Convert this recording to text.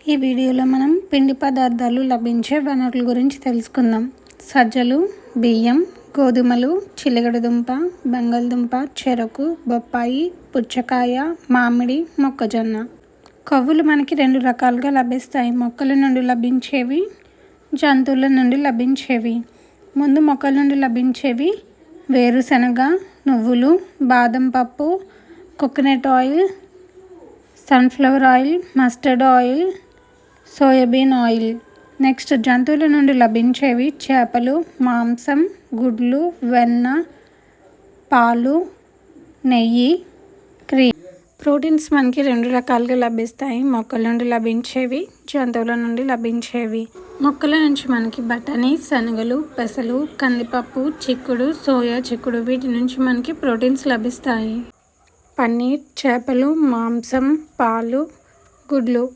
ఈ వీడియోలో మనం పిండి పదార్థాలు లభించే వనరుల గురించి తెలుసుకుందాం. సజ్జలు, బియ్యం, గోధుమలు, చిలగడదుంప, బంగాళదుంప, చెరకు, బొప్పాయి, పుచ్చకాయ, మామిడి, మొక్కజొన్న. కొవ్వులు మనకి రెండు రకాలుగా లభిస్తాయి. మొక్కల నుండి లభించేవి, జంతువుల నుండి లభించేవి. ముందు మొక్కల నుండి లభించేవి వేరుశనగ, నువ్వులు, బాదం పప్పు, coconut oil, sunflower oil, mustard oil, soybean oil. Next జంతువుల నుండి లభించేవి చేపలు, మాంసం, గుడ్లు, వెన్న, పాలు, నెయ్యి, క్రీమ్. ప్రోటీన్స్ మనకి రెండు రకాలుగా లభిస్తాయి. మొక్కల నుండి లభించేవి, జంతువుల నుండి లభించేవి. మొక్కల నుంచి మనకి బఠానీ, శనగలు, పెసలు, కందిపప్పు, చిక్కుడు, సోయా చిక్కుడు, వీటి నుంచి మనకి ప్రోటీన్స్ లభిస్తాయి. పన్నీర్, చేపలు, మాంసం, పాలు, గుడ్లు.